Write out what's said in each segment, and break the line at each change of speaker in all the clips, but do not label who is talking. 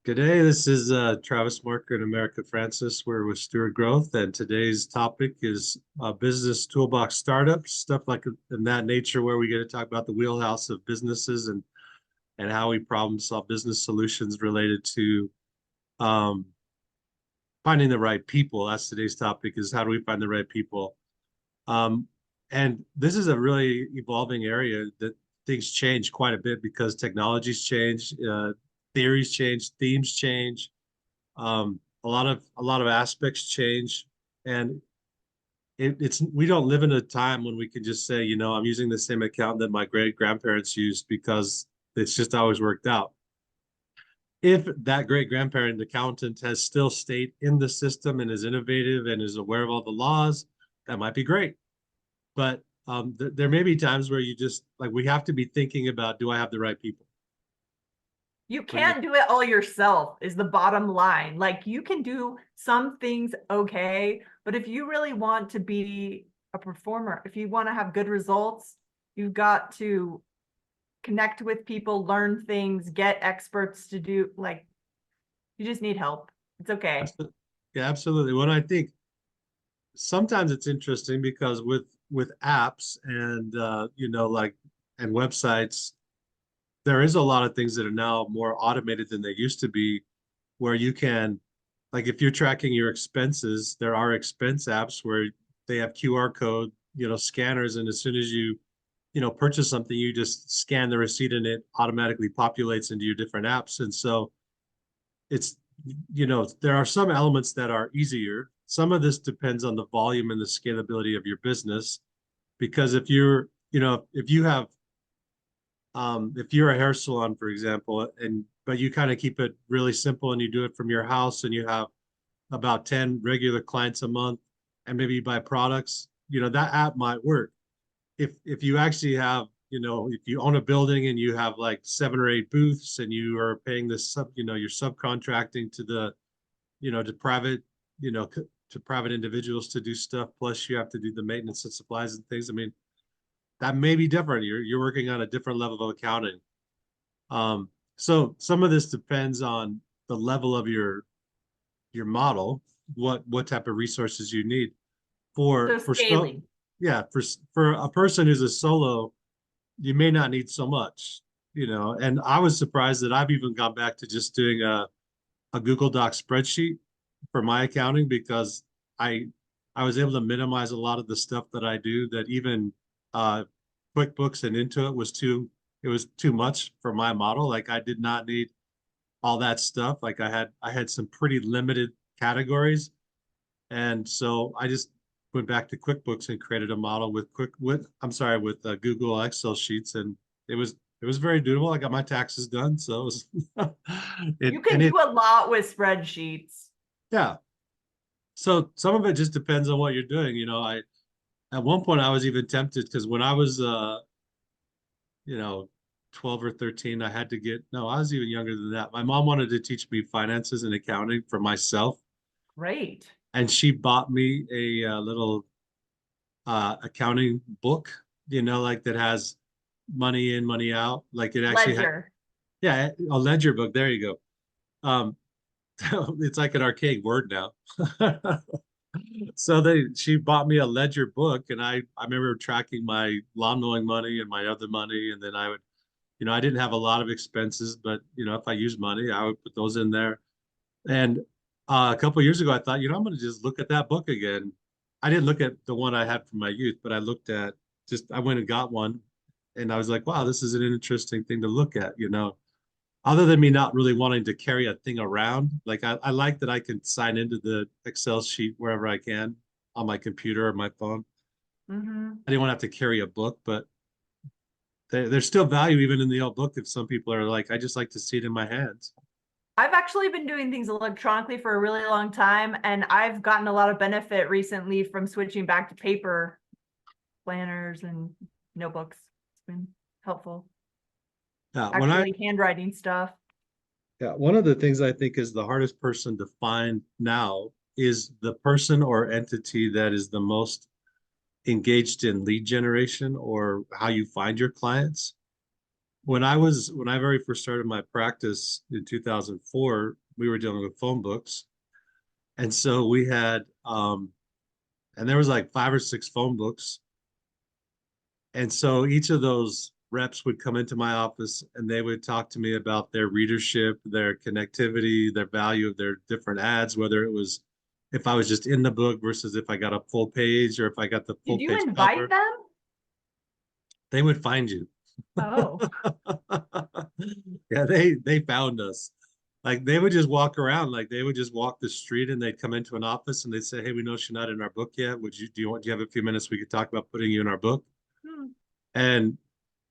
Good day. This is Travis Marker and America Francis. We're with Stewart Growth, and today's topic is business toolbox startups, stuff like in that nature, where we get to talk about the wheelhouse of businesses and how we problem solve business solutions related to um, finding the right people. That's today's topic: is how do we find the right people? Um, and this is a really evolving area that things change quite a bit because technologies change, theories change, themes change, a lot of aspects change, and it's we don't live in a time when we can just say, I'm using the same account that my great grandparents used because it's just always worked out. If that great grandparent accountant has still stayed in the system and is innovative and is aware of all the laws, that might be great. But there may be times where you just like we have to be thinking about, do I have the right people?
You
What do you?
can't do it all yourself, is the bottom line. Like, you can do some things okay, but if you really want to be a performer, if you want to have good results, you've got to connect with people, learn things, get experts to do, like, you just need help. It's okay.
Absolutely. Yeah, absolutely. When I think sometimes it's interesting because with apps and like and websites, there is a lot of things that are now more automated than they used to be, where you can, like if you're tracking your expenses, there are expense apps where they have QR code, scanners, and as soon as you purchase something, you just scan the receipt and it automatically populates into your different apps. And so it's, there are some elements that are easier. Some of this depends on the volume and the scalability of your business, because if you're a hair salon, for example, and but you kind of keep it really simple and you do it from your house and you have about 10 regular clients a month and maybe you buy products, that app might work. If you actually have, if you own a building and you have like 7 or 8 booths and you are paying this you're subcontracting to to private, to private individuals to do stuff, plus you have to do the maintenance and supplies and things. I mean, that may be different. You're working on a different level of accounting. So some of this depends on the level of your model, what type of resources you need
So
for
scaling.
yeah, for a person who's a solo, you may not need so much, and I was surprised that I've even gone back to just doing a Google Doc spreadsheet for my accounting because I I was able to minimize a lot of the stuff that I do that even uh QuickBooks and Intuit was too much for my model. Like I did not need all that stuff. Like I had some pretty limited categories. And so I just went back to QuickBooks and created a model with Google Excel sheets, and it was very doable. I got my taxes done, so it was
You can
it
do a lot with spreadsheets.
yeah. So some of it just depends on what you're doing. I at one point I was even tempted because when I was you know 12 or 13, I had to get no, I was even younger than that. My mom wanted to teach me finances and accounting for myself,
Great.
and she bought me a, little accounting book, like that has money in, money out. Like it actually had,
Ledger.
yeah, a ledger book. There you go. It's like an archaic word now. So she bought me a ledger book, and I remember tracking my lawn mowing money and my other money, and then I would, I didn't have a lot of expenses, but if I used money, I would put those in there. And a couple of years ago, I thought, I'm going to just look at that book again. I didn't look at the one I had from my youth, but I looked at I went and got one, and I was like, wow, this is an interesting thing to look at. Other than me not really wanting to carry a thing around, like I like that I can sign into the Excel sheet wherever I can on my computer or my phone.
Mm-hmm.
I didn't want to have to carry a book, but there's still value even in the old book if some people are like, I just like to see it in my hands.
I've actually been doing things electronically for a really long time, and I've gotten a lot of benefit recently from switching back to paper planners and notebooks. It's been helpful.
Yeah,
Actually, handwriting stuff.
one of the things I think is the hardest person to find now is the person or entity that is the most engaged in lead generation or how you find your clients. when I very first started my practice in 2004, we were dealing with phone books. And so we had and there was like 5 or 6 phone books. And so each of those reps would come into my office and they would talk to me about their readership, their connectivity, their value of their different ads, whether it was if I was just in the book versus if I got a full page or if I got the full
Did you
page
invite
cover,
them?
they would find you.
Oh,
Yeah, they found us. Like they would just walk around, like they would just walk the street and they'd come into an office and they'd say, "Hey, we know you're not in our book yet. Would you do you have a few minutes we could talk about putting you in our book?"
hmm.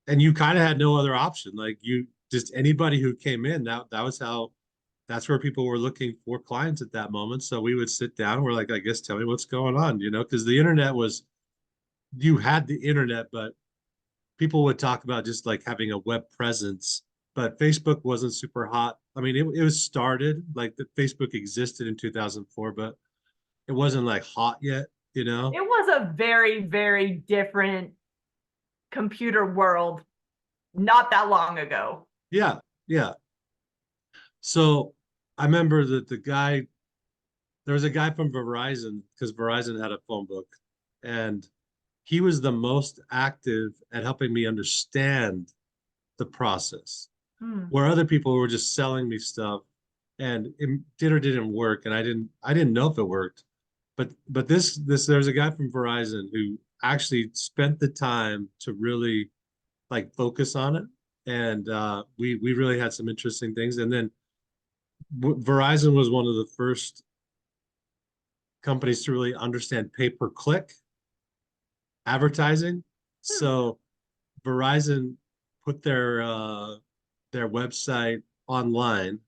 And you kind of had no other option. Like you just anybody who came in, that was how that's where people were looking for clients at that moment. So we would sit down, we're like, I guess tell me what's going on, because the internet was you had the internet, but people would talk about just like having a web presence, but Facebook wasn't super hot. I mean, it was started like the Facebook existed in 2004, but it wasn't like hot yet, you know?
It was a very, very different computer world not that long ago.
Yeah, yeah. So I remember that there was a guy from Verizon because Verizon had a phone book, and he was the most active at helping me understand the process,
Hmm.
where other people were just selling me stuff and it did or didn't work, and I didn't know if it worked. But this there's a guy from Verizon who actually spent the time to really like focus on it, and we really had some interesting things. And then Verizon was one of the first companies to really understand pay-per-click advertising.
Hmm.
So Verizon put their website online.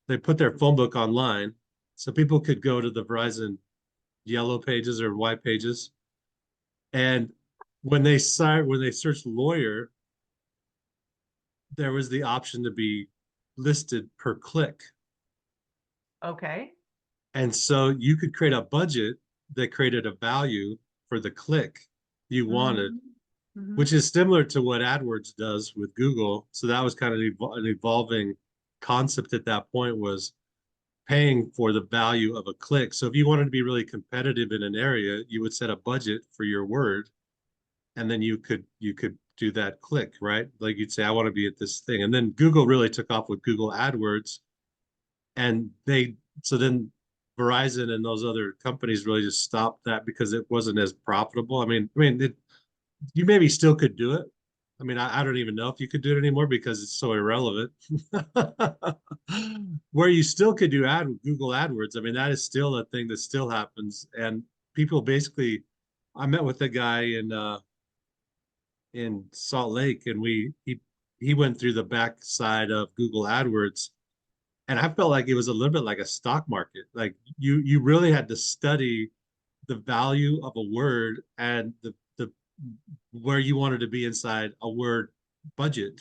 They put their phone book online, so people could go to the Verizon yellow pages or white pages. And when they searched lawyer, there was the option to be listed per click.
Okay.
And so you could create a budget that created a value for the click you wanted,
Hmm. Hmm.
which is similar to what AdWords does with Google. So that was kind of an evolving concept at that point was paying for the value of a click. So if you wanted to be really competitive in an area, you would set a budget for your word and then you could do that click, right? Like you'd say, I want to be at this thing. And then Google really took off with Google AdWords and so then Verizon and those other companies really just stopped that because it wasn't as profitable. You maybe still could do it. I don't even know if you could do it anymore because it's so irrelevant. Where you still could do Google AdWords, that is still a thing that still happens. And people basically, I met with a guy in Salt Lake, and he went through the backside of Google AdWords, and I felt like it was a little bit like a stock market. Like you really had to study the value of a word and the where you wanted to be inside a word budget.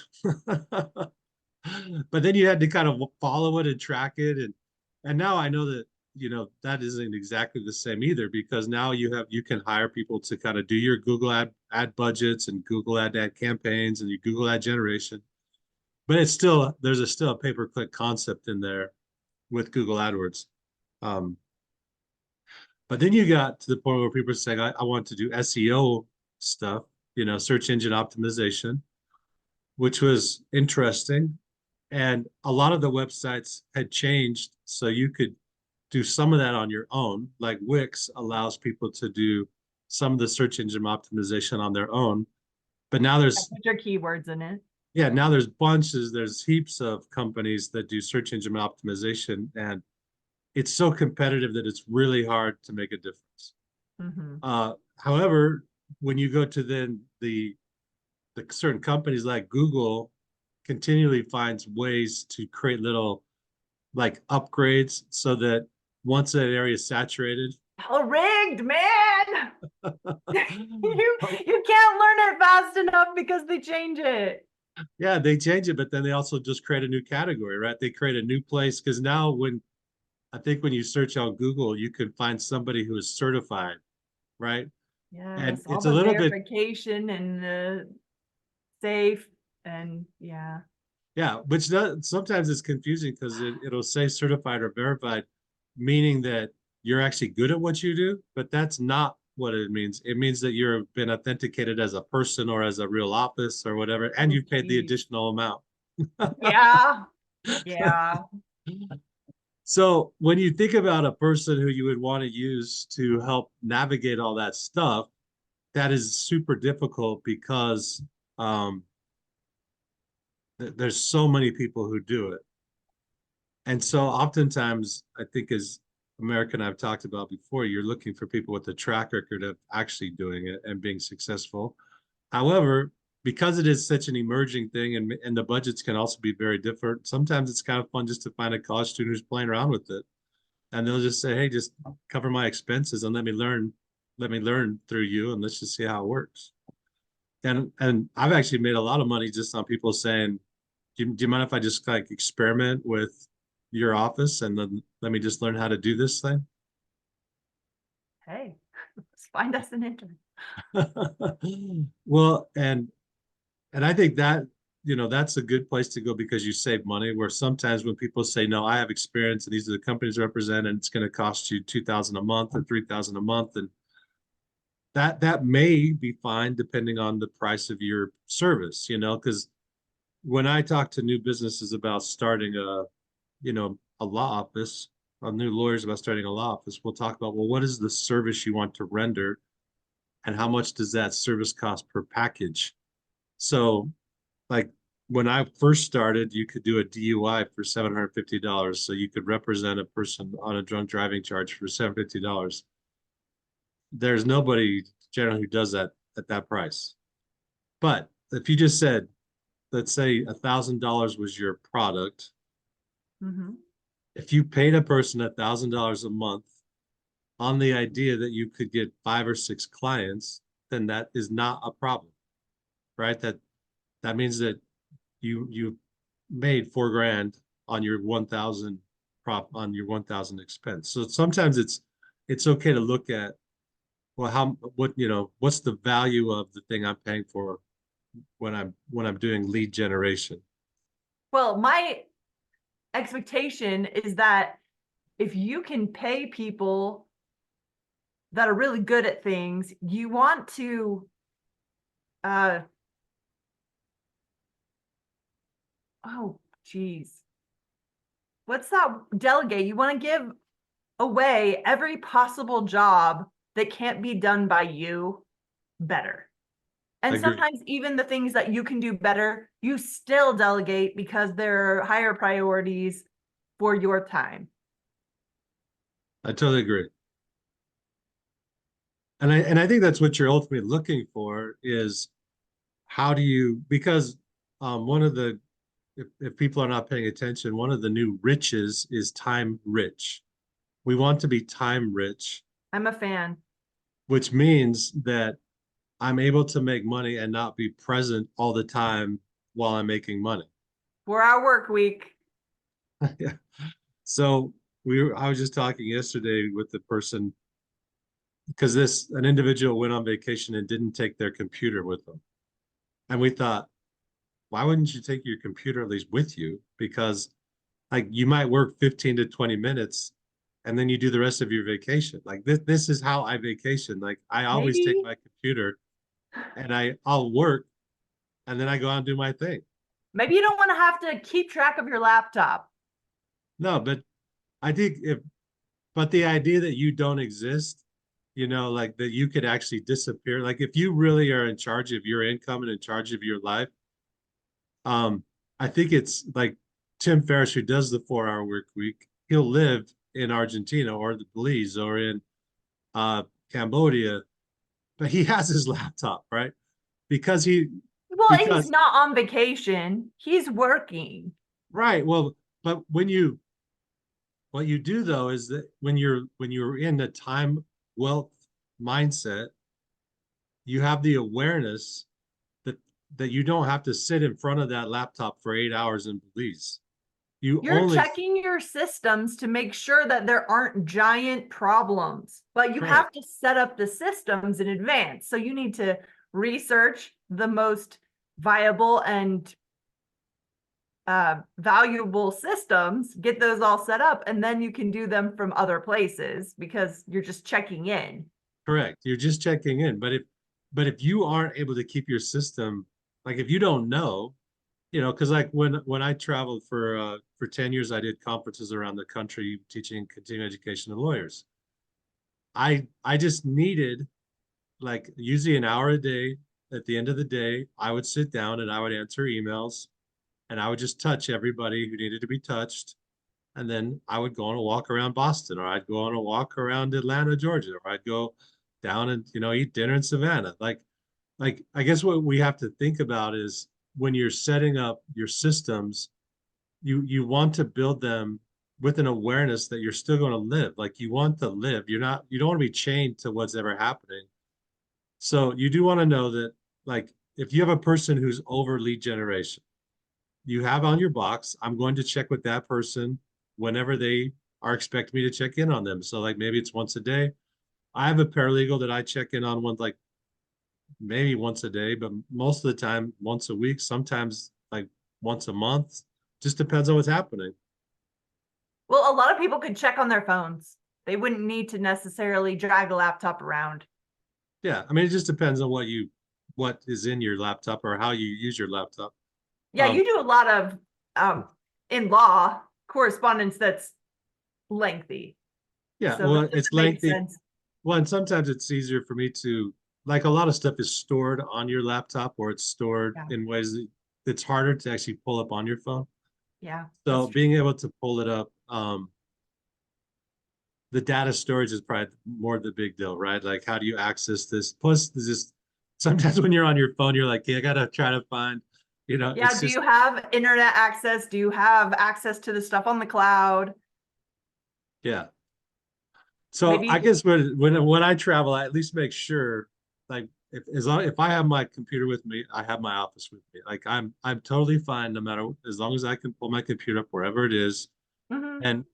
But then you had to kind of follow it and track it, and now I know that that isn't exactly the same either because now you can hire people to kind of do your Google ad budgets and Google ad campaigns and your Google ad generation, but it's still there's still a pay-per-click concept in there with Google AdWords. Um, but then you got to the point where people are saying, I want to do SEO stuff, search engine optimization, which was interesting. And a lot of the websites had changed, so you could do some of that on your own. Like Wix allows people to do some of the search engine optimization on their own. But now
I
there's
put your keywords in it.
yeah, there's heaps of companies that do search engine optimization, and it's so competitive that it's really hard to make a difference.
Hmm.
However, when you go to then the certain companies like Google continually finds ways to create little like upgrades so that once that area is saturated,
Hell rigged, man. You can't learn it fast enough because they change it.
yeah, they change it, but then they also just create a new category, right? They create a new place because now when you search on Google, you can find somebody who is certified, right? And
Yes, all
it's a
the
little bit
verification and the safe, and yeah.
Yeah, which does, sometimes it's confusing because it'll say certified or verified, meaning that you're actually good at what you do, but that's not what it means. It means that you've been authenticated as a person or as a real office or whatever, and
Oh,
you've paid the
geez.
additional amount.
Yeah, yeah.
So when you think about a person who you would want to use to help navigate all that stuff, that is super difficult because um, there's so many people who do it. And so oftentimes, I think as America and I've talked about before, you're looking for people with a track record of actually doing it and being successful. However, because it is such an emerging thing and the budgets can also be very different, sometimes it's kind of fun just to find a college student who's playing around with it. And they'll just say, hey, just cover my expenses and let me learn through you and let's just see how it works. And I've actually made a lot of money just on people saying, do you mind if I just like experiment with your office and then let me just learn how to do this thing?
Hey, let's find us an intern.
Well, and I think that, you know, that's a good place to go because you save money. Where sometimes when people say, no, I have experience and these are the companies I represent, and it's going to cost you 2,000 a month or 3,000 a month, and that may be fine depending on the price of your service, you know, because when I talk to new businesses about starting a, you know, a law office, new lawyers about starting a law office, we'll talk about, well, what is the service you want to render and how much does that service cost per package? So, like when I first started, you could do a DUI for $750. So you could represent a person on a drunk driving charge for $750. There's nobody generally who does that at that price. But if you just said, let's say $1,000 was your product,
Mhm.
if you paid a person $1,000 a month on the idea that you could get 5 or 6 clients, then that is not a problem, right? That means that you made 4 grand on your 1,000 prop on your 1,000 expense. So sometimes it's okay to look at, well, what, you know, what's the value of the thing I'm paying for when I'm doing lead generation.
Well, my expectation is that if you can pay people that are really good at things, you want to uh oh geez. What's that? Delegate. You want to give away every possible job that can't be done by you better.
I
And
agree.
sometimes even the things that you can do better, you still delegate because they're higher priorities for your time.
I totally agree. And I think that's what you're ultimately looking for is how do you, because one of the, if people are not paying attention, one of the new riches is time rich. We want to be time rich,
I'm a fan.
which means that I'm able to make money and not be present all the time while I'm making money.
4-hour work week.
Yeah. So I was just talking yesterday with the person because an individual went on vacation and didn't take their computer with them. And we thought, why wouldn't you take your computer at least with you? Because like you might work 15 to 20 minutes and then you do the rest of your vacation. Like this is how I vacation. Like I always take
Maybe,
my computer and I'll work and then I go out and do my thing.
maybe you don't want to have to keep track of your laptop.
No, but I think but the idea that you don't exist, you know, like that you could actually disappear. Like if you really are in charge of your income and in charge of your life, um, I think it's like Tim Ferriss, who does the 4 hour work week, he'll live in Argentina or the Belize or in Cambodia, but he has his laptop, right? Because
Well, he's
because
not on vacation. He's working.
right. Well, but what you do though is that when you're in the time wealth mindset, you have the awareness that you don't have to sit in front of that laptop for 8 hours in Belize. You
You're
only
checking your systems to make sure that there aren't giant problems, but you
right.
have to set up the systems in advance. So you need to research the most viable and valuable systems, get those all set up, and then you can do them from other places because you're just checking in.
Correct. You're just checking in. But if you aren't able to keep your system, like if you don't know, because like when I traveled for 10 years, I did conferences around the country teaching continuing education to lawyers. I just needed like usually an hour a day. At the end of the day, I would sit down and I would answer emails and I would just touch everybody who needed to be touched. And then I would go on a walk around Boston, or I'd go on a walk around Atlanta, Georgia, or I'd go down and eat dinner in Savannah. Like I guess what we have to think about is when you're setting up your systems, you want to build them with an awareness that you're still going to live. Like you want to live. You don't want to be chained to what's ever happening. So you do want to know that, like, if you have a person who's over lead generation, you have on your box, I'm going to check with that person whenever they are expecting me to check in on them. So like maybe it's once a day. I have a paralegal that I check in on like maybe once a day, but most of the time once a week, sometimes like once a month. Just depends on what's happening.
Well, a lot of people could check on their phones. They wouldn't need to necessarily drag a laptop around.
Yeah, I mean it just depends on what is in your laptop or how you use your laptop.
Yeah,
Um,
you do a lot of in law correspondence that's lengthy.
yeah,
So
well,
that
it's
doesn't make
lengthy.
sense.
Well, and sometimes it's easier for me to like a lot of stuff is stored on your laptop or it's stored
Yeah,
in ways that it's harder to actually pull up on your phone.
yeah,
So
that's true.
being able to pull it up, the data storage is probably more the big deal, right? Like how do you access this? Plus, there's just sometimes when you're on your phone, you're like, yeah, I gotta try to find,
Yeah,
it's
do
just
you have internet access? Do you have access to the stuff on the cloud?
yeah. So
Maybe
I
you just
guess when I travel, I at least make sure, like if I have my computer with me, I have my office with me. Like I'm totally fine no matter as long as I can pull my computer up wherever it is.
mhm.
And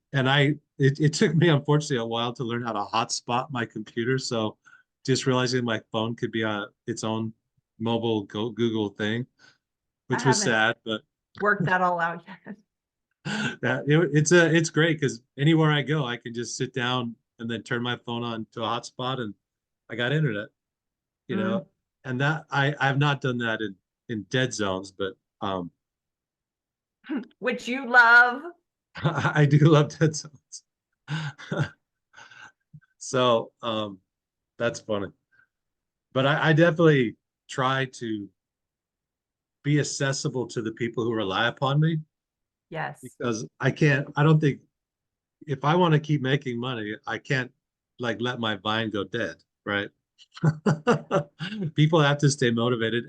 it took me unfortunately a while to learn how to hotspot my computer. So just realizing my phone could be its own mobile Google thing,
I
which was
haven't
sad, but
worked that all out yet.
it's great because anywhere I go, I can just sit down and then turn my phone on to a hotspot and I got internet, you
Mm,
know, and that I've not done that in dead zones, but
which you love.
I do love dead zones. So that's funny. But I definitely try to be accessible to the people who rely upon me
Yes.
because I don't think if I want to keep making money, I can't like let my vine go dead, right? People have to stay motivated.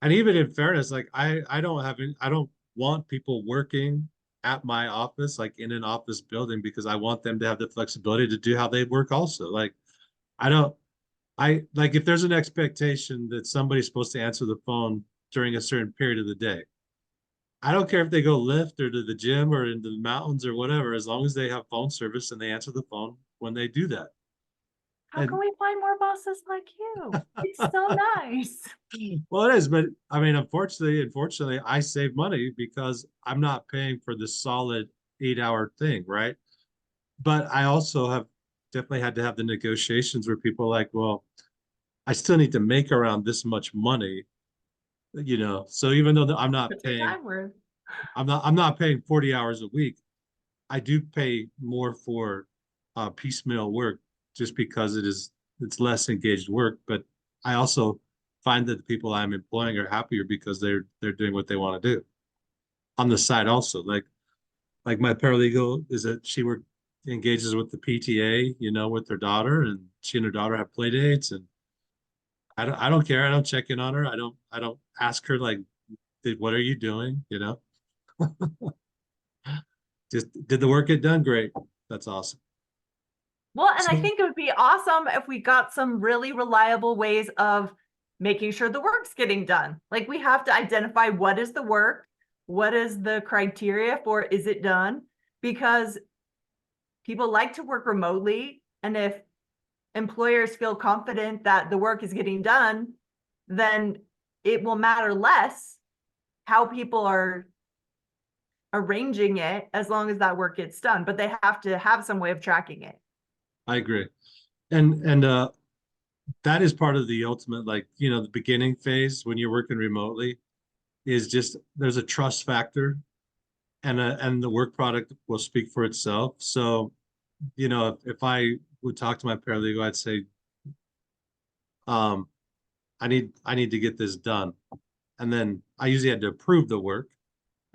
And even in fairness, like I don't want people working at my office, like in an office building, because I want them to have the flexibility to do how they work also. Like I don't I like if there's an expectation that somebody's supposed to answer the phone during a certain period of the day. I don't care if they go lift or to the gym or into the mountains or whatever, as long as they have phone service and they answer the phone when they do that.
How can
And
we find more bosses like you? It's so nice.
well, it is, but I mean, unfortunately, I save money because I'm not paying for the solid 8 hour thing, right? But I also have definitely had to have the negotiations where people are like, well, I still need to make around this much money, So even though
Put your time worth.
I'm not paying 40 hours a week. I do pay more for piecemeal work just because it's less engaged work. But I also find that the people I'm employing are happier because they're doing what they want to do on the side also. Like my paralegal is that engages with the PTA, with her daughter, and she and her daughter have play dates, and I don't care. I don't check in on her. I don't ask her like, what are you doing? Just did the work get done? Great. That's awesome.
Well, and I
So
think it would be awesome if we got some really reliable ways of making sure the work's getting done. Like we have to identify what is the work, what is the criteria for is it done? Because people like to work remotely. And if employers feel confident that the work is getting done, then it will matter less how people are arranging it as long as that work gets done, but they have to have some way of tracking it.
I agree. And that is part of the ultimate, like, the beginning phase when you're working remotely is just there's a trust factor, and the work product will speak for itself. So, if I would talk to my paralegal, I'd say, um, I need to get this done. And then I usually had to approve the work.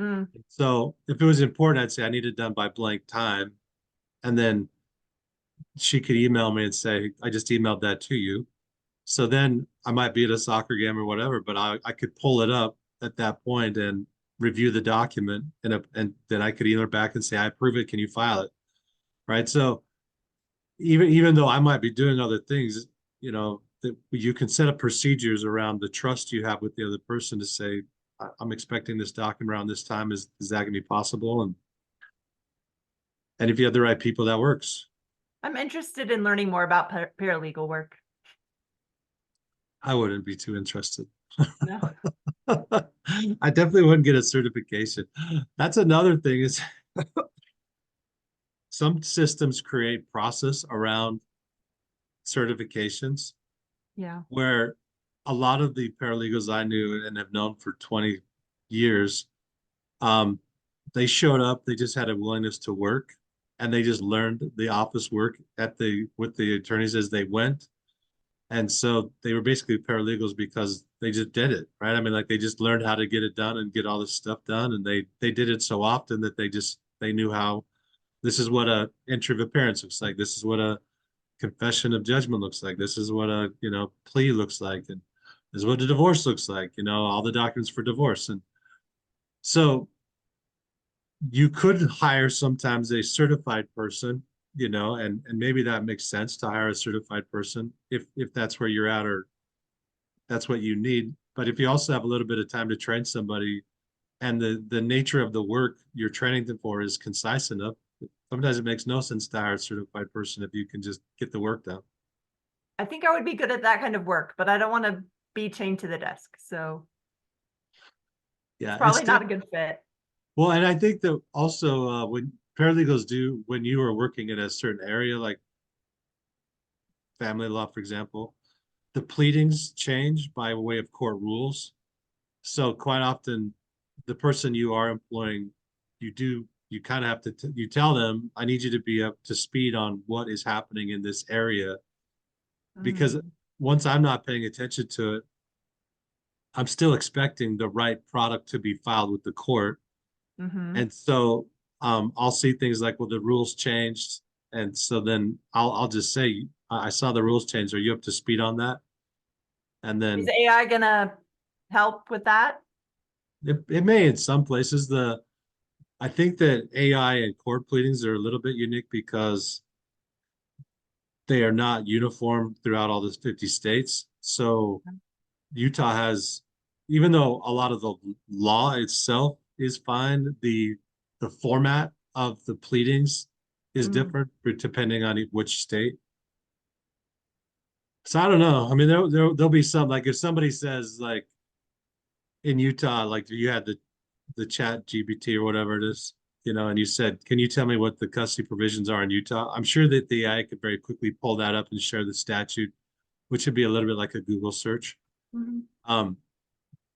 Mm.
So if it was important, I'd say I need it done by blank time. And then she could email me and say, I just emailed that to you. So then I might be at a soccer game or whatever, but I could pull it up at that point and review the document, and then I could email back and say, I approve it. Can you file it? Right. So even though I might be doing other things, that you can set up procedures around the trust you have with the other person to say, I'm expecting this document around this time. Is that gonna be possible? And if you have the right people, that works.
I'm interested in learning more about paralegal work.
I wouldn't be too interested.
No.
I definitely wouldn't get a certification. That's another thing is some systems create process around certifications
Yeah.
where a lot of the paralegals I knew and have known for 20 years, um, they showed up, they just had a willingness to work, and they just learned the office work with the attorneys as they went. And so they were basically paralegals because they just did it, right? I mean, like they just learned how to get it done and get all this stuff done. And they did it so often that they knew how this is what a entry of appearance looks like. This is what a confession of judgment looks like. This is what a, plea looks like. And this is what a divorce looks like, all the documents for divorce. And so you could hire sometimes a certified person, and maybe that makes sense to hire a certified person if that's where you're at or that's what you need. But if you also have a little bit of time to train somebody and the nature of the work you're training them for is concise enough, sometimes it makes no sense to hire a certified person if you can just get the work done.
I think I would be good at that kind of work, but I don't want to be chained to the desk. So it's
Yeah,
probably not a good fit.
well, and I think that also when paralegals do, when you are working in a certain area, like family law, for example, the pleadings change by way of court rules. So quite often, the person you are employing, you kind of have to, you tell them, I need you to be up to speed on what is happening in this area. Because
Mm.
once I'm not paying attention to it, I'm still expecting the right product to be filed with the court.
Mm-hmm.
And so I'll see things like, well, the rules changed. And so then I'll just say, I saw the rules change. Are you up to speed on that? And
Is
then
AI gonna help with that?
it may in some places. I think that AI and court pleadings are a little bit unique because they are not uniform throughout all the 50 states. So Utah has, even though a lot of the law itself is fine, the format of the pleadings is
Mm.
different depending on which state. So I don't know. I mean, there'll be some, like if somebody says like in Utah, like you had the chat GPT or whatever it is, and you said, can you tell me what the custody provisions are in Utah? I'm sure that the AI could very quickly pull that up and share the statute, which would be a little bit like a Google search.
Mm-hmm.
Um,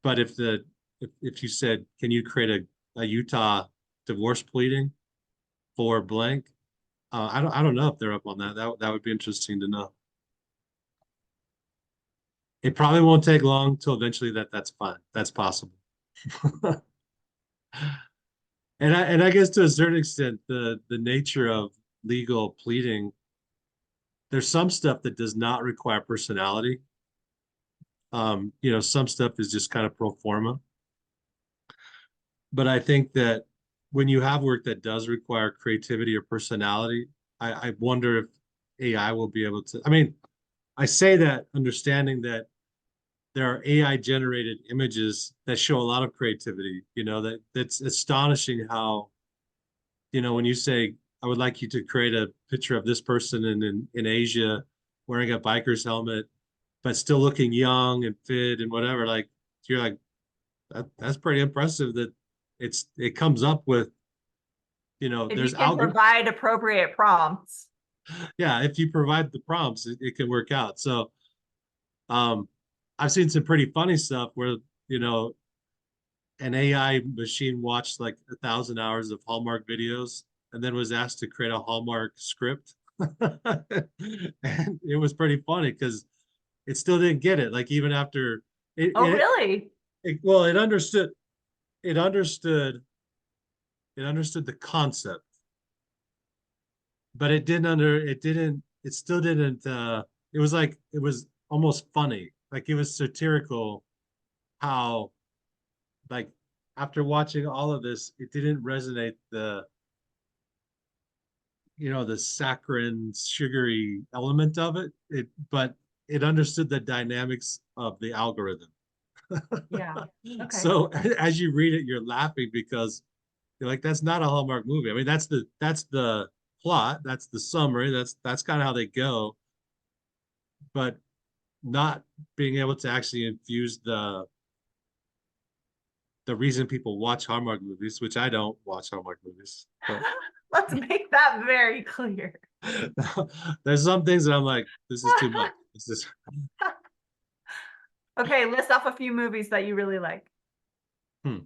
but if you said, can you create a Utah divorce pleading for blank? I don't know if they're up on that. That would be interesting to know. It probably won't take long till eventually that's fine. That's possible. And I guess to a certain extent, the nature of legal pleading, there's some stuff that does not require personality. Some stuff is just kind of pro forma. But I think that when you have work that does require creativity or personality, I wonder if AI will be able to. I mean, I say that understanding that there are AI generated images that show a lot of creativity, that's astonishing how, when you say, I would like you to create a picture of this person in Asia wearing a biker's helmet, but still looking young and fit and whatever, like you're like, that's pretty impressive that it comes up with,
If you
there's
can provide appropriate prompts.
yeah, if you provide the prompts, it can work out. So um I've seen some pretty funny stuff where, you know, an AI machine watched like 1,000 hours of Hallmark videos and then was asked to create a Hallmark script. And it was pretty funny because it still didn't get it. Like even after
Oh, really?
well, it understood, it understood the concept, but it still didn't, it was like, it was almost funny. Like it was satirical how, like, after watching all of this, it didn't resonate the saccharine, sugary element of it. But it understood the dynamics of the algorithm.
Yeah. Okay.
So as you read it, you're laughing because you're like, that's not a Hallmark movie. I mean, that's the plot, that's the summary, that's kind of how they go, but not being able to actually infuse the reason people watch Hallmark movies, which I don't watch Hallmark movies, but
Let's make that very clear.
there's some things that I'm like, this is too much. This is
Okay, list off a few movies that you really like.
hmm.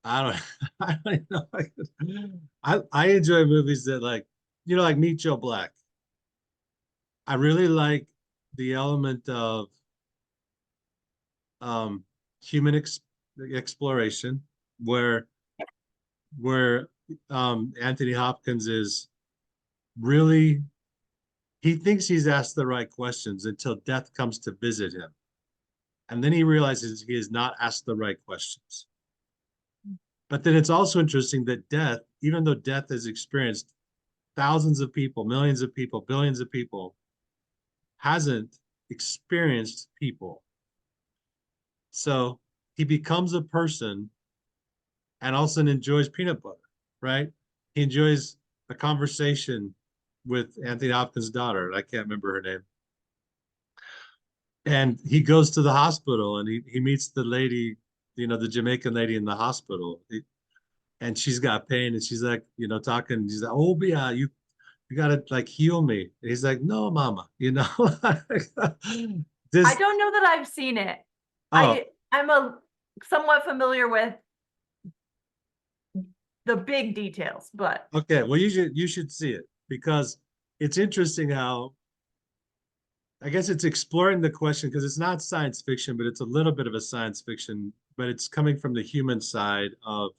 I don't I don't know. I enjoy movies that, like, like Meet Joe Black. I really like the element of um human exploration where where Anthony Hopkins is really, he thinks he's asked the right questions until death comes to visit him. And then he realizes he has not asked the right questions. But then it's also interesting that death, even though death has experienced thousands of people, millions of people, billions of people, hasn't experienced people. So he becomes a person and also enjoys peanut butter, right? He enjoys a conversation with Anthony Hopkins' daughter. I can't remember her name. And he goes to the hospital and he meets the lady, the Jamaican lady in the hospital. And she's got pain and she's like, talking. She's like, oh, yeah, you gotta like heal me. And he's like, no, mama,
I
this,
don't know that I've seen it.
oh,
I'm somewhat familiar with the big details, but
okay. Well, you should see it because it's interesting how, I guess it's exploring the question because it's not science fiction, but it's a little bit of a science fiction, but it's coming from the human side of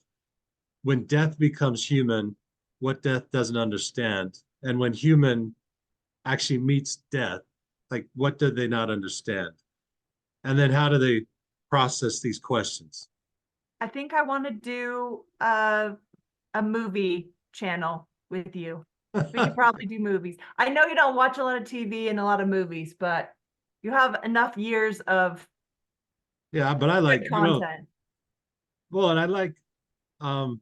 when death becomes human, what death doesn't understand. And when human actually meets death, like what do they not understand? And then how do they process these questions?
I think I want to do a movie channel with you. We could probably do movies. I know you don't watch a lot of TV and a lot of movies, but you have enough years of
Yeah, but I like,
good content.
well, and um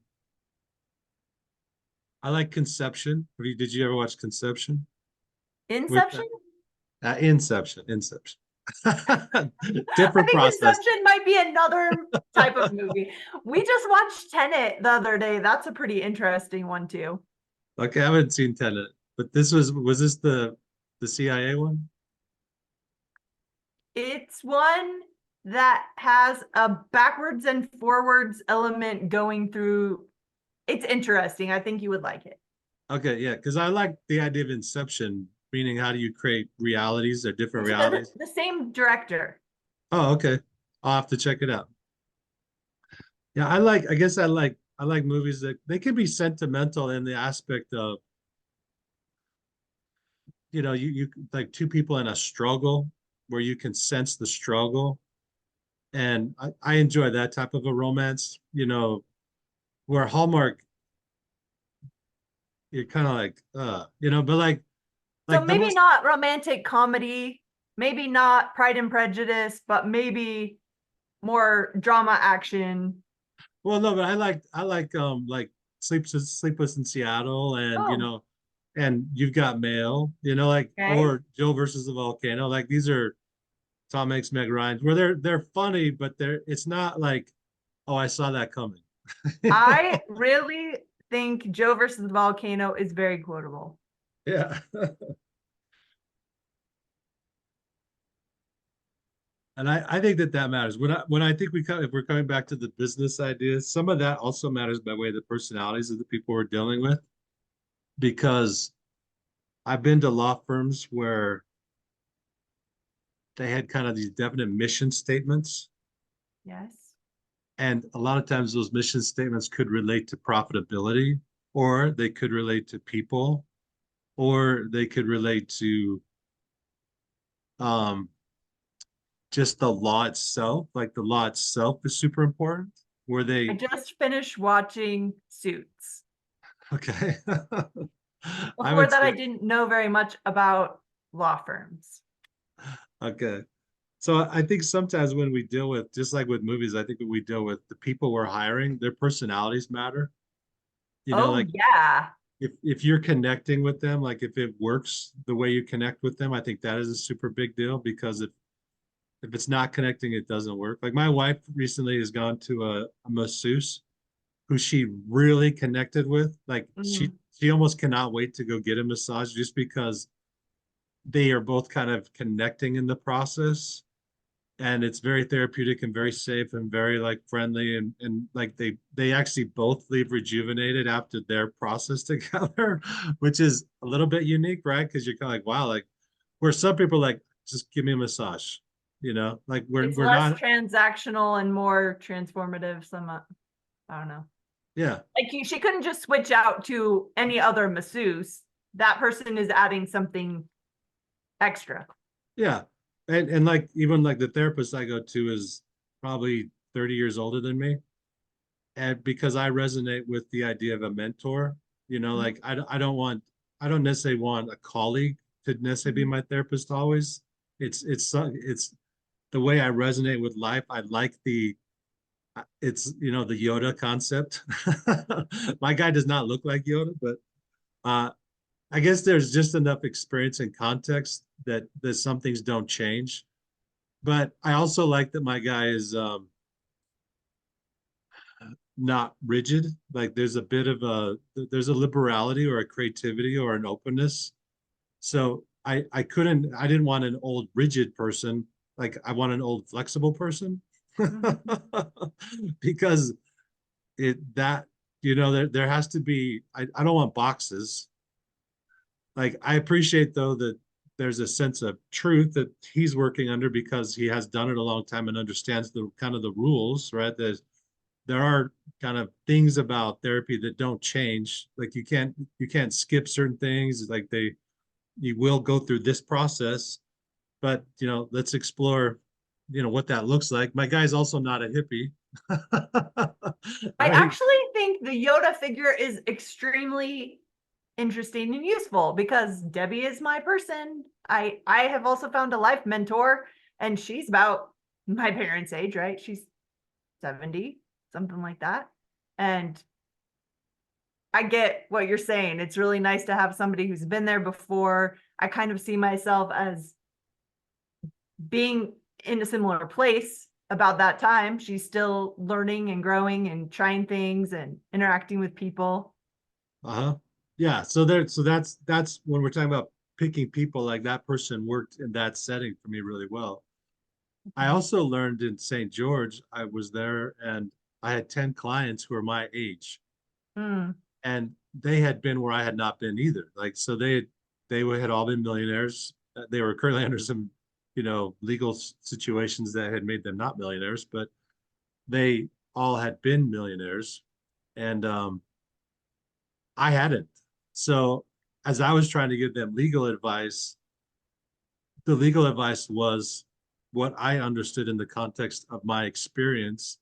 I like Conception. Did you ever watch Conception? With
Inception?
Inception.
I
Different
think
process.
Inception might be another type of movie. We just watched Tenet the other day. That's a pretty interesting one too.
Okay, I haven't seen Tenet, but was this the CIA one?
It's one that has a backwards and forwards element going through. It's interesting. I think you would like it.
Okay, yeah, because I like the idea of Inception, meaning how do you create realities or different
It's
realities?
the same director.
Oh, okay. I'll have to check it out. Yeah, I guess I like movies that they can be sentimental in the aspect of, you like two people in a struggle where you can sense the struggle. And I enjoy that type of a romance, where Hallmark, you're kind of like, but
So
like the
maybe
most,
not romantic comedy, maybe not Pride and Prejudice, but maybe more drama action.
well, no, but I like Sleepless in Seattle and,
Oh,
and You've Got Mail, like,
Okay.
or Joe versus the Volcano. Like these are Tom Hanks, Meg Ryan, where they're funny, but it's not like, oh, I saw that coming.
I really think Joe versus the Volcano is very quotable.
Yeah. And I think that matters. When I think if we're coming back to the business ideas, some of that also matters by way of the personalities of the people we're dealing with. Because I've been to law firms where they had kind of these definite mission statements.
Yes.
And a lot of times those mission statements could relate to profitability, or they could relate to people, or they could relate to um, just the law itself. Like the law itself is super important. Where
I
they,
just finished watching Suits.
okay. I
Before
haven't
that, I
seen,
didn't know very much about law firms.
okay. So I think sometimes when we deal with, just like with movies, I think when we deal with the people we're hiring, their personalities matter.
Oh,
Like
yeah.
if you're connecting with them, like if it works the way you connect with them, I think that is a super big deal because if it's not connecting, it doesn't work. Like my wife recently has gone to a masseuse who she really connected with. Like
Mhm.
she almost cannot wait to go get a massage just because they are both kind of connecting in the process, and it's very therapeutic and very safe and very like friendly, and like they actually both leave rejuvenated after their process together, which is a little bit unique, right? Because you're kind of like, wow, like where some people are like, just give me a massage, like
It's
we're
less
not,
transactional and more transformative. I don't know.
yeah,
Like she couldn't just switch out to any other masseuse. That person is adding something extra.
yeah. And like even like the therapist I go to is probably 30 years older than me, and because I resonate with the idea of a mentor, like I don't necessarily want a colleague to necessarily be
Mhm.
my therapist always. It's the way I resonate with life. I like it's the Yoda concept. My guy does not look like Yoda, but uh, I guess there's just enough experience and context that some things don't change. But I also like that my guy is not rigid. Like there's a liberality or a creativity or an openness. So I didn't want an old rigid person. Like I want an old flexible person.
Mhm.
Because that there has to be, I don't want boxes. Like I appreciate though that there's a sense of truth that he's working under because he has done it a long time and understands the kind of the rules, right? There are kind of things about therapy that don't change. Like you can't skip certain things. Like you will go through this process, but let's explore, what that looks like. My guy's also not a hippie.
I
Right?
actually think the Yoda figure is extremely interesting and useful because Debbie is my person. I have also found a life mentor, and she's about my parents' age, right? She's 70, something like that. And I get what you're saying. It's really nice to have somebody who's been there before. I kind of see myself as being in a similar place about that time. She's still learning and growing and trying things and interacting with people.
Uh-huh. Yeah. So that's when we're talking about picking people, like that person worked in that setting for me really well. I also learned in St. George, I was there and I had 10 clients who were my age,
Mm,
and they had been where I had not been either. Like, so they had all been millionaires. They were currently under some, legal situations that had made them not millionaires, but they all had been millionaires, and I hadn't. So as I was trying to give them legal advice, the legal advice was what I understood in the context of my experience,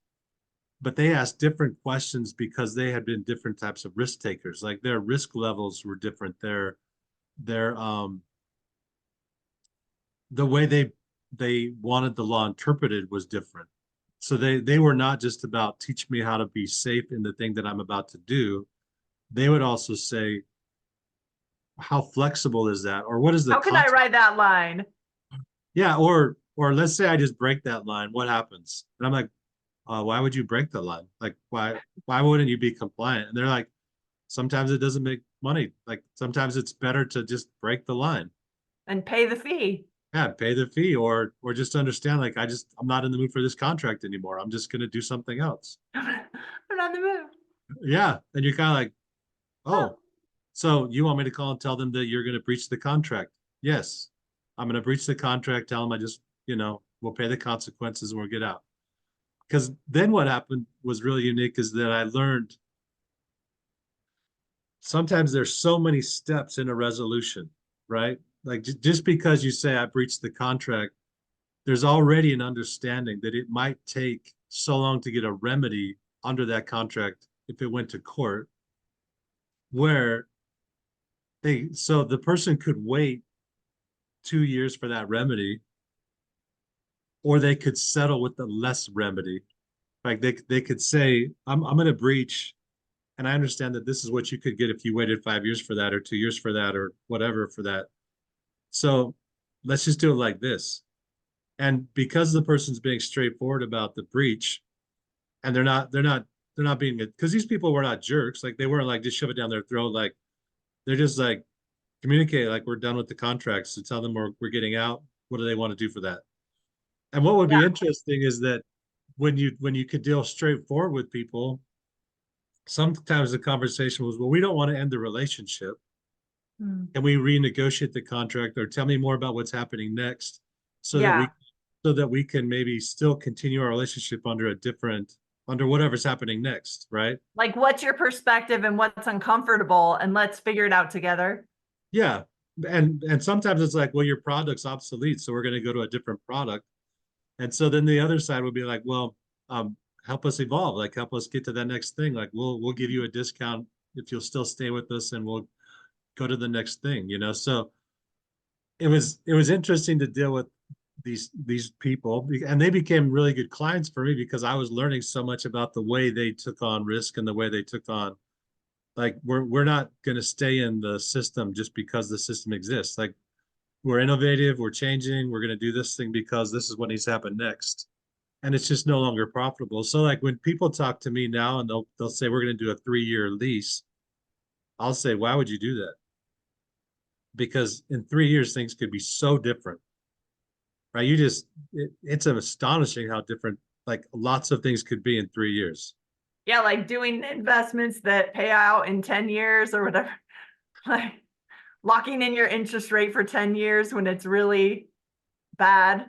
but they asked different questions because they had been different types of risk takers. Like their risk levels were different. Their the way they wanted the law interpreted was different. So they were not just about teach me how to be safe in the thing that I'm about to do. They would also say, how flexible is that? Or what is the
How can I
consequence?
write that line?
Yeah, or let's say I just break that line. What happens? And I'm like, why would you break the line? Like, why wouldn't you be compliant? And they're like, sometimes it doesn't make money. Like sometimes it's better to just break the line.
And pay the fee.
Yeah, pay the fee or just understand like I'm not in the mood for this contract anymore. I'm just gonna do something else.
I'm not in the mood.
Yeah. And you're kind of like,
Oh,
oh, so you want me to call and tell them that you're gonna breach the contract? Yes. I'm gonna breach the contract, tell them I just, we'll pay the consequences and we'll get out. Because then what happened was really unique is that I learned sometimes there's so many steps in a resolution, right? Like just because you say I breached the contract, there's already an understanding that it might take so long to get a remedy under that contract if it went to court, where so the person could wait 2 years for that remedy, or they could settle with the less remedy. Like they could say, I'm going to breach, and I understand that this is what you could get if you waited 5 years for that, or 2 years for that, or whatever for that. So let's just do it like this. And because the person's being straightforward about the breach, and they're not being, because these people were not jerks. Like they weren't like just shove it down their throat. Like they're just like communicate like we're done with the contracts. So tell them we're getting out. What do they want to do for that? And what would
yeah.
be interesting is that when you could deal straightforward with people, sometimes the conversation was, well, we don't want to end the relationship.
Hmm.
Can we renegotiate the contract, or tell me more about what's happening next, so that
Yeah.
we so that we can maybe still continue our relationship under whatever's happening next, right?
Like, what's your perspective and what's uncomfortable? And let's figure it out together.
Yeah. And sometimes it's like, well, your product's obsolete, so we're going to go to a different product. And so then the other side would be like, well, help us evolve, like help us get to that next thing. Like we'll give you a discount if you'll still stay with us, and we'll go to the next thing. So it was interesting to deal with these people, and they became really good clients for me because I was learning so much about the way they took on risk and the way they took on, like, we're not going to stay in the system just because the system exists. Like we're innovative, we're changing, we're going to do this thing because this is what needs to happen next, and it's just no longer profitable. So like when people talk to me now and they'll say we're going to do a 3-year lease, I'll say, why would you do that? Because in 3 years things could be so different, right? It's astonishing how different, like, lots of things could be in 3 years.
Yeah, like doing investments that pay out in 10 years or whatever. Like locking in your interest rate for 10 years when it's really bad.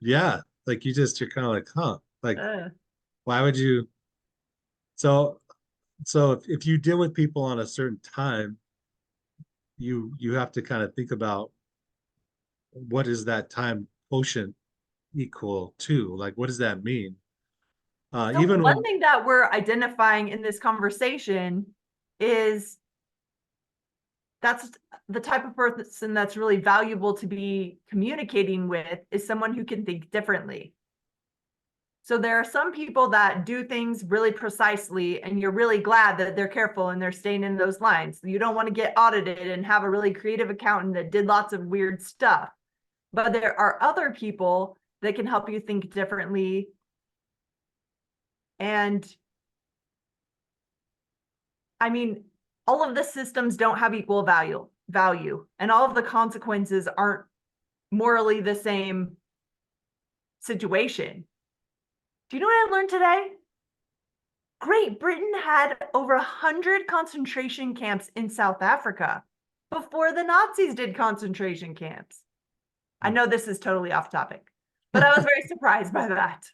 Yeah, like you're kind of like, huh, like,
Uh,
why would you? So if you deal with people on a certain time, you have to kind of think about what is that time quotient equal to? Like, what does that mean?
so
Even
one
when,
thing that we're identifying in this conversation is that's the type of person that's really valuable to be communicating with is someone who can think differently. So there are some people that do things really precisely, and you're really glad that they're careful and they're staying in those lines. You don't want to get audited and have a really creative accountant that did lots of weird stuff. But there are other people that can help you think differently. And I mean, all of the systems don't have equal value, and all of the consequences aren't morally the same situation. Do you know what I learned today? Great Britain had over 100 concentration camps in South Africa before the Nazis did concentration camps. I know this is totally off topic, but I was very surprised by that.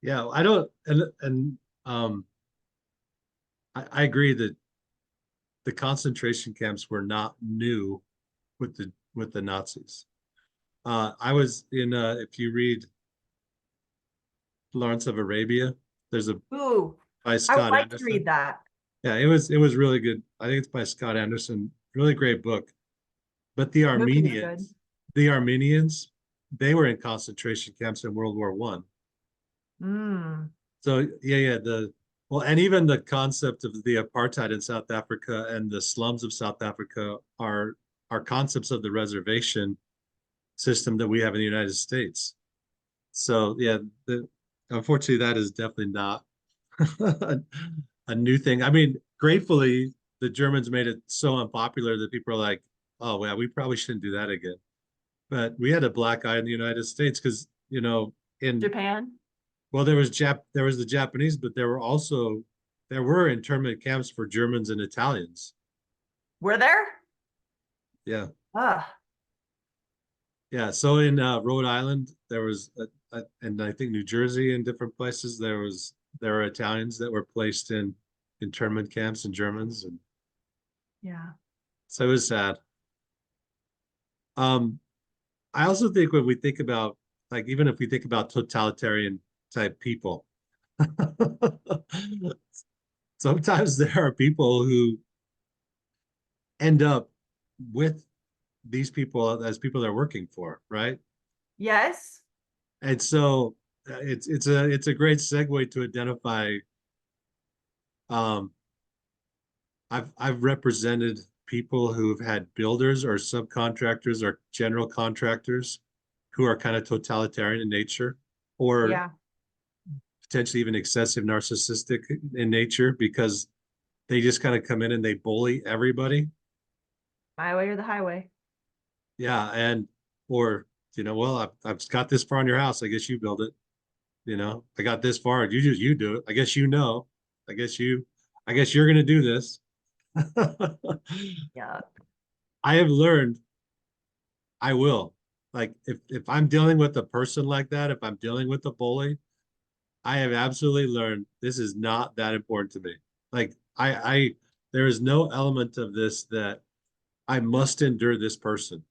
yeah, I don't, and I agree that the concentration camps were not new with the Nazis. I was in, if you read Lawrence of Arabia, there's a
Ooh,
by
I would
Scott
like to
Anderson.
read that.
Yeah, it was really good. I think it's by Scott Anderson. Really great book. But the
Movie is good.
Armenians, the Armenians, they were in concentration camps in World War I.
Mm.
So yeah, the Well, and even the concept of the apartheid in South Africa and the slums of South Africa are concepts of the reservation system that we have in the United States. So yeah, unfortunately, that is definitely not a new thing. I mean, gratefully, the Germans made it so unpopular that people are like, "Oh, well, we probably shouldn't do that again." But we had a black eye in the United States because, in
Japan?
well, there was the Japanese, but there were internment camps for Germans and Italians.
Were there?
Yeah,
Ugh.
yeah. So in Rhode Island, and I think New Jersey and different places, there were Italians that were placed in internment camps and Germans, and
Yeah.
so it was sad. Um, I also think when we think about, like, even if we think about totalitarian type people, sometimes there are people who end up with these people as people they're working for, right?
Yes.
And so it's a great segue to identify. Um, I've represented people who've had builders or subcontractors or general contractors who are kind of totalitarian in nature, or
Yeah.
potentially even excessive narcissistic in nature because they just kind of come in and they bully everybody.
My way or the highway.
Yeah, and or well, I've got this far on your house. I guess you build it. I got this far. You do it. I guess you know. I guess you. I guess you're gonna do this.
Yeah.
I have learned I will. Like if I'm dealing with a person like that, if I'm dealing with a bully, I have absolutely learned this is not that important to me. Like I there is no element of this that I must endure this person.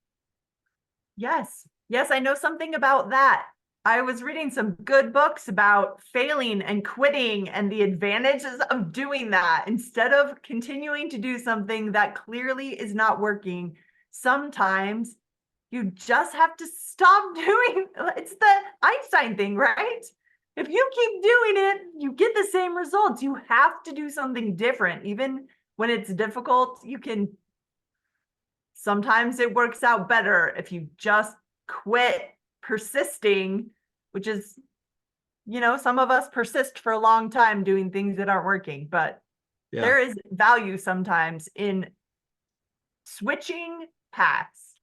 Yes. Yes, I know something about that. I was reading some good books about failing and quitting and the advantages of doing that instead of continuing to do something that clearly is not working. Sometimes you just have to stop doing it's the Einstein thing, right? If you keep doing it, you get the same results. You have to do something different. Even when it's difficult, you can sometimes it works out better if you just quit persisting, which is, some of us persist for a long time doing things that aren't working, but
Yeah.
there is value sometimes in switching paths.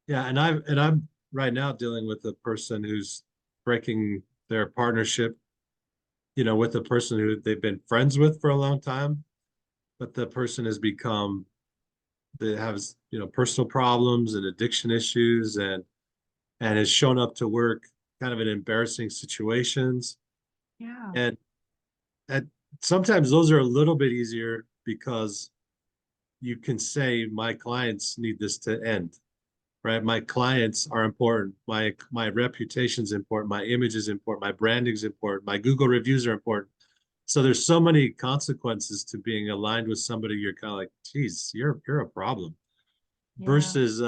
Yeah, and I'm right now dealing with a person who's breaking their partnership, with a person who they've been friends with for a long time, but the person has become that has, personal problems and addiction issues and has shown up to work kind of in embarrassing situations.
Yeah.
And and sometimes those are a little bit easier because you can say my clients need this to end, right? My clients are important. My reputation is important. My image is important. My branding is important. My Google reviews are important. So there's so many consequences to being aligned with somebody. You're kind of like, geez, you're a problem.
Yeah.
Versus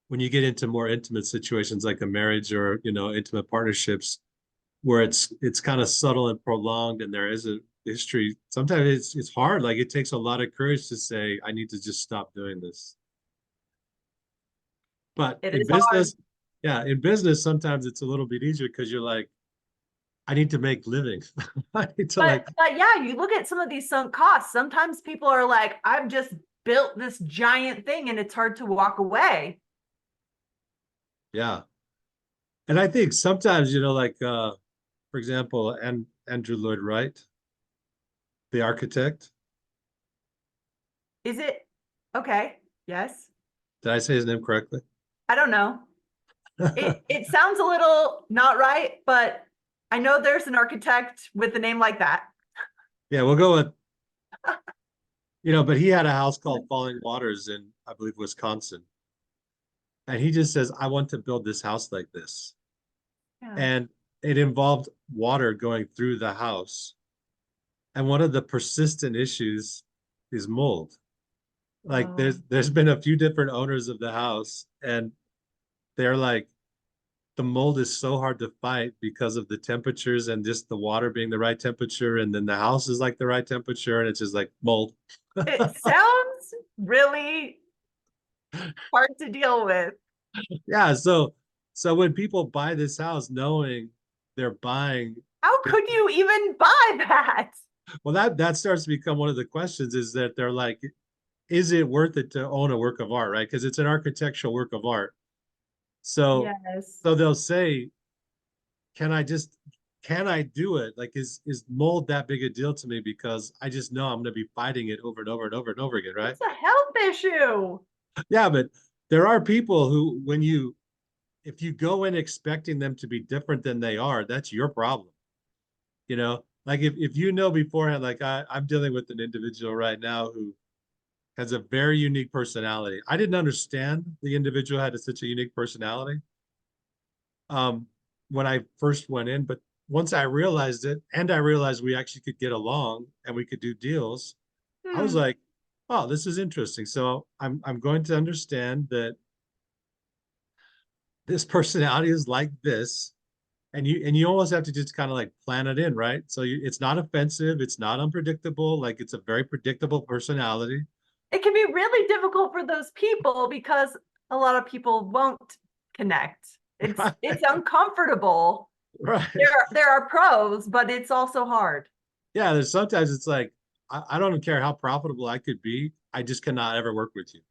when you get into more intimate situations like a marriage or intimate partnerships where it's kind of subtle and prolonged and there is a history. Sometimes it's hard. Like it takes a lot of courage to say, I need to just stop doing this. But
It
in
is hard.
business, yeah, in business, sometimes it's a little bit easier because you're like, I need to make living. I need to like,
But yeah, you look at some of these sunk costs. Sometimes people are like, I've just built this giant thing and it's hard to walk away.
yeah. And I think sometimes, like for example, and Andrew Lloyd Wright, the architect.
Is it okay? Yes.
Did I say his name correctly?
I don't know. It sounds a little not right, but I know there's an architect with a name like that.
Yeah, we'll go with, but he had a house called Falling Waters in, I believe, Wisconsin. And he just says, I want to build this house like this.
Yeah.
And it involved water going through the house. And one of the persistent issues is mold. Like
Oh,
there's been a few different owners of the house, and they're like, the mold is so hard to fight because of the temperatures and just the water being the right temperature, and then the house is like the right temperature, and it's just like mold.
It sounds really hard to deal with.
Yeah, so when people buy this house knowing they're buying,
How could you even buy that?
well, that starts to become one of the questions, is that they're like, is it worth it to own a work of art, right? Because it's an architectural work of art. So
Yes.
so they'll say, can I just can I do it? Like, is mold that big a deal to me? Because I just know I'm gonna be fighting it over and over and over and over again, right?
It's a health issue.
Yeah, but there are people who, when you if you go in expecting them to be different than they are, that's your problem. You know, like if you know beforehand, like I'm dealing with an individual right now who has a very unique personality. I didn't understand the individual had such a unique personality um, when I first went in, but once I realized it, and I realized we actually could get along and we could do deals, I was
Hmm.
like, oh, this is interesting. So I'm going to understand that this personality is like this, and you almost have to just kind of like plan it in, right? So it's not offensive, it's not unpredictable, like it's a very predictable personality.
It can be really difficult for those people because a lot of people won't connect. It's
Right,
uncomfortable.
right.
There are pros, but it's also hard.
Yeah, there's sometimes it's like, I don't care how profitable I could be, I just cannot ever work with you.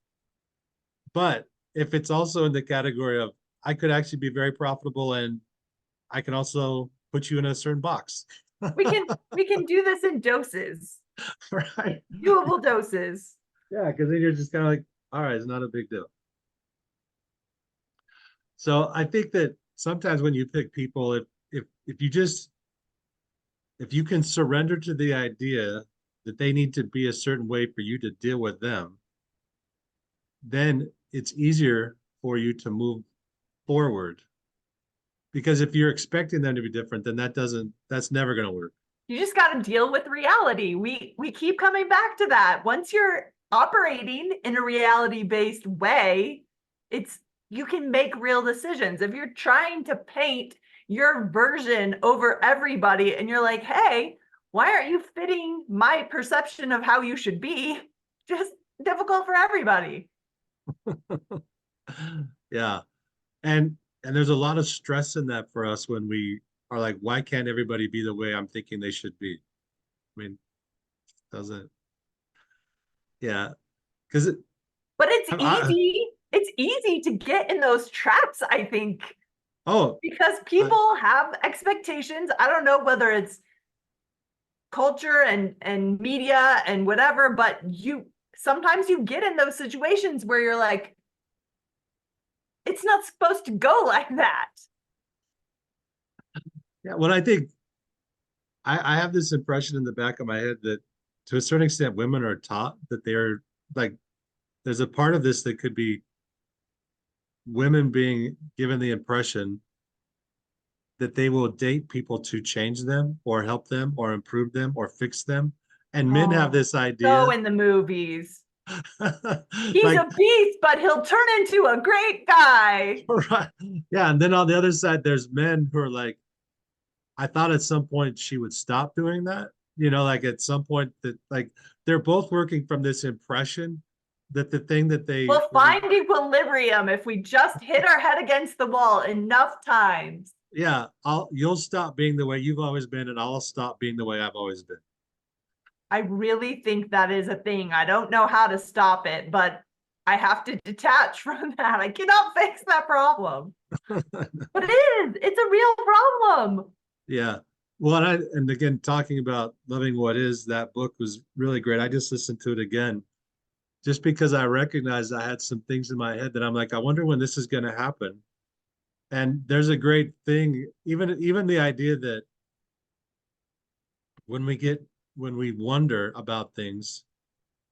But if it's also in the category of, I could actually be very profitable and I can also put you in a certain box.
We can do this in doses,
Right.
doable doses.
Yeah, because then you're just kind of like, all right, it's not a big deal. So I think that sometimes when you pick people, if you just if you can surrender to the idea that they need to be a certain way for you to deal with them, then it's easier for you to move forward. Because if you're expecting them to be different, then that's never going to work.
You just got to deal with reality. We keep coming back to that. Once you're operating in a reality-based way, it's you can make real decisions. If you're trying to paint your version over everybody and you're like, "Hey, why aren't you fitting my perception of how you should be?" Just difficult for everybody.
Yeah. And there's a lot of stress in that for us when we are like, why can't everybody be the way I'm thinking they should be? I mean, doesn't, yeah. Because it,
But it's
I,
easy. It's easy to get in those traps, I think,
oh,
because
I,
people have expectations. I don't know whether it's culture and media and whatever, but you sometimes you get in those situations where you're like, it's not supposed to go like that.
yeah, well, I think I have this impression in the back of my head that to a certain extent, women are taught that they're like, there's a part of this that could be women being given the impression that they will date people to change them or help them or improve them or fix them. And men have
Oh,
this
so
idea,
in the movies, he's
like,
a beast, but he'll turn into a great guy.
right. Yeah. And then on the other side, there's men who are like, I thought at some point she would stop doing that. You know, like at some point that like they're both working from this impression that the thing that they
We'll
really,
find equilibrium if we just hit our head against the wall enough times.
yeah, you'll stop being the way you've always been, and I'll stop being the way I've always been.
I really think that is a thing. I don't know how to stop it, but I have to detach from that. I cannot fix that problem. But it is, it's a real problem.
Yeah. Well, and again, talking about loving what is, that book was really great. I just listened to it again just because I recognized I had some things in my head that I'm like, I wonder when this is going to happen. And there's a great thing, even the idea that when we get when we wonder about things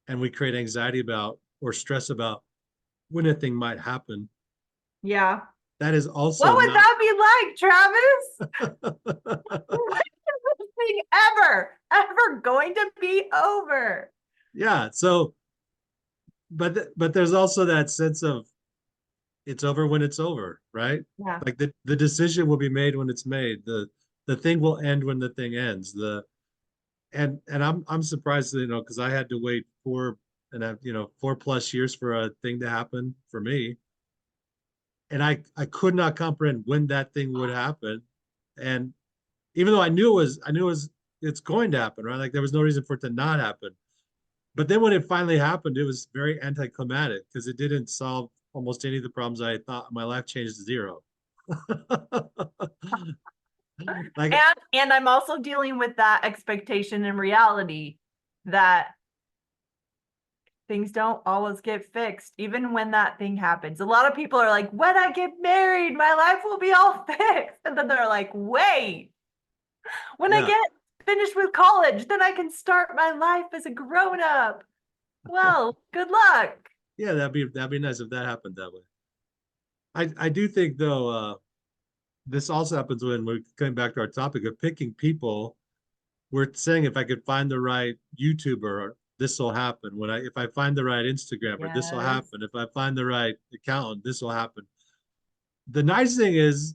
and we create anxiety about or stress about when a thing might happen,
Yeah.
that is
What
also
would
not.
that be like, Travis? When is this thing ever going to be over?
Yeah. So, but there's also that sense of it's over when it's over, right?
Yeah.
Like the decision will be made when it's made. The thing will end when the thing ends. And I'm surprised, because I had to wait 4+ years for a thing to happen for me. And I could not comprehend when that thing would happen. And even though it's going to happen, right? Like there was no reason for it to not happen. But then when it finally happened, it was very anticlimactic because it didn't solve almost any of the problems I thought. My life changed to zero. Like,
And I'm also dealing with that expectation in reality that things don't always get fixed, even when that thing happens. A lot of people are like, when I get married, my life will be all fixed. And then they're like, wait, when I
yeah,
get finished with college, then I can start my life as a grown up. Well, good luck.
yeah, that'd be nice if that happened that way. I do think though, this also happens when we're coming back to our topic of picking people. We're saying if I could find the right YouTuber, this will happen. If I find the right Instagrammer, this will
Yes.
happen. If I find the right accountant, this will happen. The nice thing is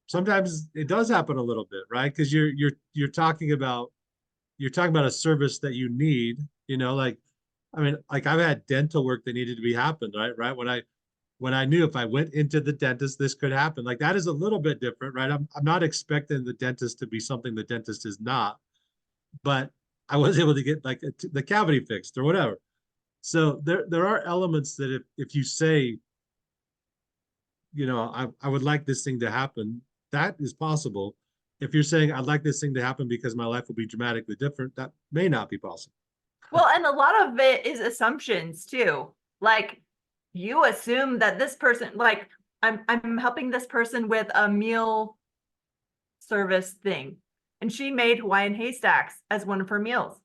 sometimes it does happen a little bit, right? Because you're talking about a service that you need, like I mean, like I've had dental work that needed to be happened, right? Right. When I knew if I went into the dentist, this could happen. Like that is a little bit different, right? I'm not expecting the dentist to be something the dentist is not, but I was able to get like the cavity fixed or whatever. So there are elements that if you say, I would like this thing to happen, that is possible. If you're saying I'd like this thing to happen because my life will be dramatically different, that may not be possible.
Well, and a lot of it is assumptions too. Like you assume that this person, like I'm helping this person with a meal service thing. And she made Hawaiian haystacks as one of her meals.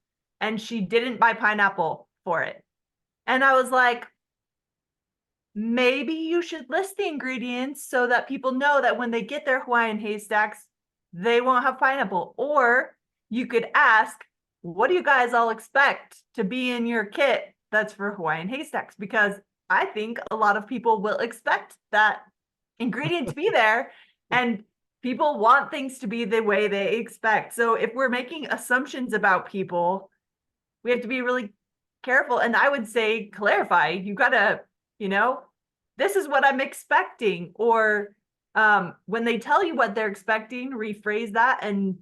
And she didn't buy pineapple for it. And I was like, maybe you should list the ingredients so that people know that when they get their Hawaiian haystacks, they won't have pineapple. Or you could ask, what do you guys all expect to be in your kit that's for Hawaiian haystacks? Because I think a lot of people will expect that ingredient to be there, and people want things to be the way they expect. So if we're making assumptions about people, we have to be really careful. And I would say clarify. You gotta, this is what I'm expecting. Or when they tell you what they're expecting, rephrase that and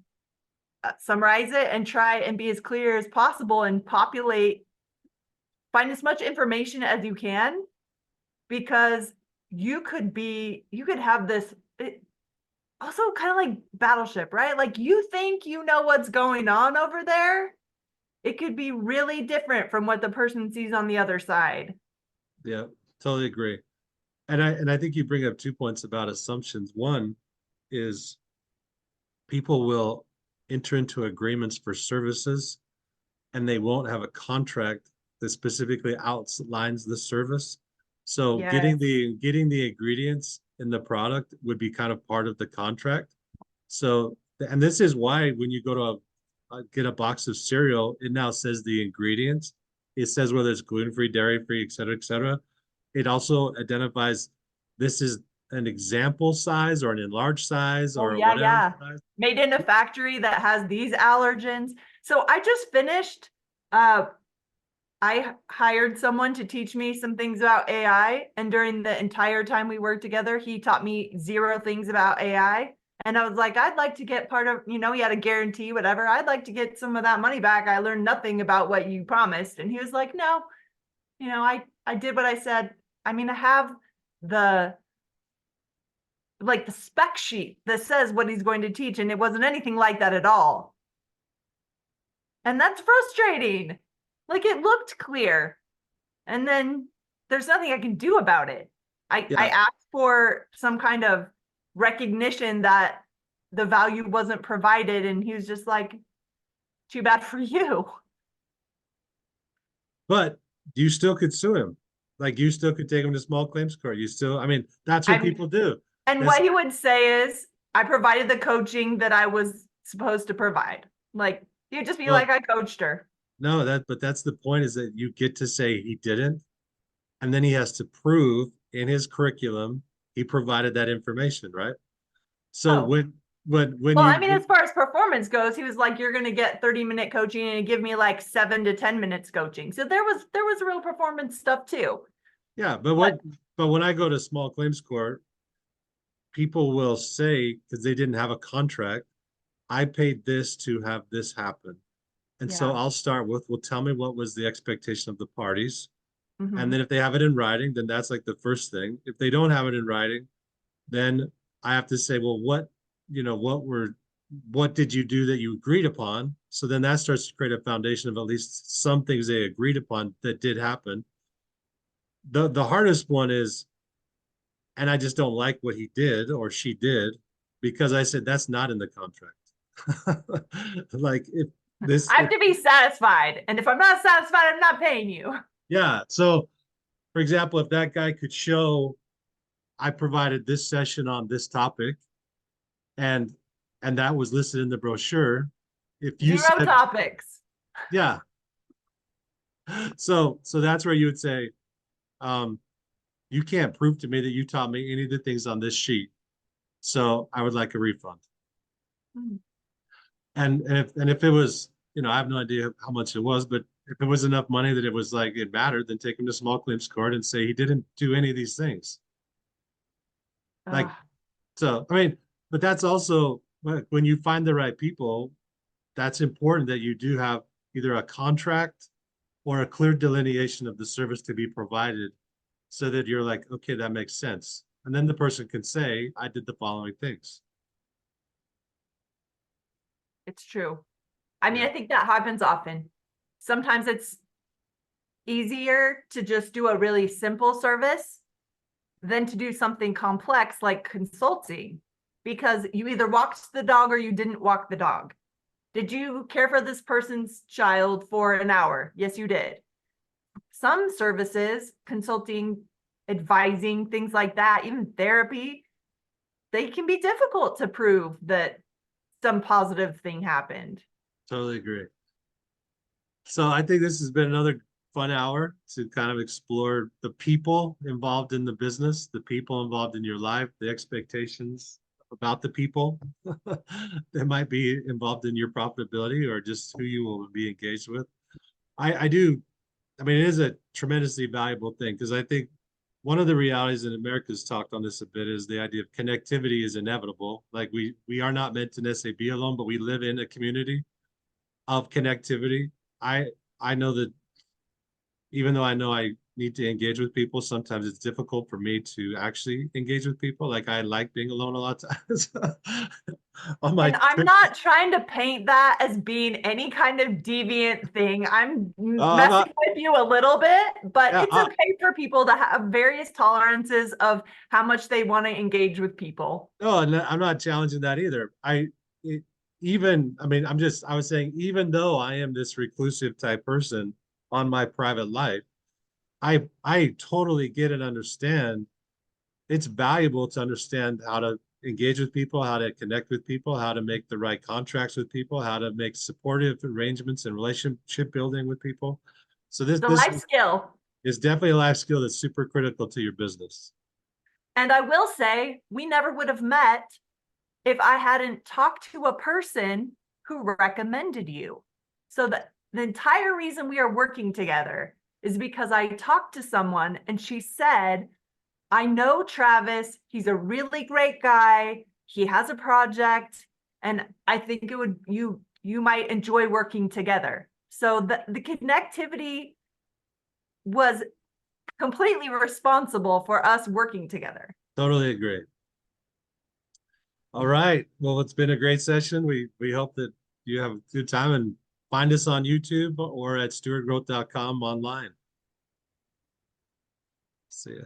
summarize it and try and be as clear as possible and find as much information as you can, because you could have this also kind of like Battleship, right? Like you think you know what's going on over there. It could be really different from what the person sees on the other side.
Yeah, totally agree. And I think you bring up 2 points about assumptions. One is people will enter into agreements for services and they won't have a contract that specifically outlines the service. So getting
Yes.
the ingredients in the product would be kind of part of the contract. So, and this is why when you go to get a box of cereal, it now says the ingredients. It says whether it's gluten-free, dairy-free, et cetera, et cetera. It also identifies this is an example size or an enlarged size
Oh,
or
yeah,
whatever
yeah.
size.
Made in a factory that has these allergens. So I just finished, uh, I hired someone to teach me some things about AI. And during the entire time we worked together, he taught me zero things about AI. And I was like, I'd like to get part of, he had a guarantee, whatever. I'd like to get some of that money back. I learned nothing about what you promised. And he was like, no, I did what I said. I mean, I have the the spec sheet that says what he's going to teach, and it wasn't anything like that at all. And that's frustrating. Like it looked clear, and then there's nothing I can do about it. I
Yeah,
asked for some kind of recognition that the value wasn't provided, and he was just like, too bad for you.
but you still could sue him. Like you still could take him to small claims court. I mean, that's what
I'm
people do.
And
That's
what he would say is, I provided the coaching that I was supposed to provide. Like, you'd just be like,
well,
I coached her.
no, but that's the point is that you get to say he didn't, and then he has to prove in his curriculum, he provided that information, right? So
Oh,
when
well,
you
I mean, as far as performance goes, he was like, you're going to get 30-minute coaching and give me like 7 to 10 minutes coaching. So there was real performance stuff too.
yeah,
But
but when I go to small claims court, people will say, because they didn't have a contract, I paid this to have this happen. And so
yeah.
I'll start with, well, tell me what was the expectation of the parties. And
Mhm.
then if they have it in writing, then that's like the first thing. If they don't have it in writing, then I have to say, well, what did you do that you agreed upon? So then that starts to create a foundation of at least some things they agreed upon that did happen. The hardest one is, and I just don't like what he did or she did, because I said that's not in the contract. Like if
I have to be satisfied. And if I'm not satisfied, I'm not paying you.
yeah. So for example, if that guy could show I provided this session on this topic and that was listed in the brochure, if you
Zero
said,
topics.
yeah, so that's where you would say, um, you can't prove to me that you taught me any of the things on this sheet. So I would like a refund.
Hmm.
And if it was, I have no idea how much it was, but if it was enough money that it was like it mattered, then take him to small claims court and say he didn't do any of these things. Like,
Ugh.
so I mean, but that's also when you find the right people, that's important that you do have either a contract or a clear delineation of the service to be provided so that you're like, okay, that makes sense. And then the person can say, I did the following things.
It's true. I mean,
Yeah,
I think that happens often. Sometimes it's easier to just do a really simple service than to do something complex like consulting, because you either walked the dog or you didn't walk the dog. Did you care for this person's child for an hour? Yes, you did. Some services, consulting, advising, things like that, even therapy, they can be difficult to prove that some positive thing happened.
totally agree. So I think this has been another fun hour to kind of explore the people involved in the business, the people involved in your life, the expectations about the people that might be involved in your profitability or just who you will be engaged with. I do, I mean, it is a tremendously valuable thing because I think one of the realities in America's talked on this a bit is the idea of connectivity is inevitable. Like we are not meant to necessarily be alone, but we live in a community of connectivity. I I know that even though I know I need to engage with people, sometimes it's difficult for me to actually engage with people. Like I like being alone a lot of times. On my
And I'm
trip,
not trying to paint that as being any kind of deviant thing. I'm
I'm
messing
not,
with you a little bit, but
yeah,
it's okay for people to have various tolerances of how much they want to engage with people.
no, and I'm not challenging that either. It, I mean, I was saying, even though I am this reclusive type person on my private life, I totally get and understand it's valuable to understand how to engage with people, how to connect with people, how to make the right contracts with people, how to make supportive arrangements and relationship building with people. So
It's a
this
life skill.
is definitely a life skill that's super critical to your business.
And I will say, we never would have met if I hadn't talked to a person who recommended you. So the entire reason we are working together is because I talked to someone and she said, I know Travis, he's a really great guy. He has a project and I think you might enjoy working together. So the connectivity was completely responsible for us working together.
Totally agree. All right. Well, it's been a great session. We hope that you have a good time and find us on YouTube or at stewardgrowth.com online. See ya.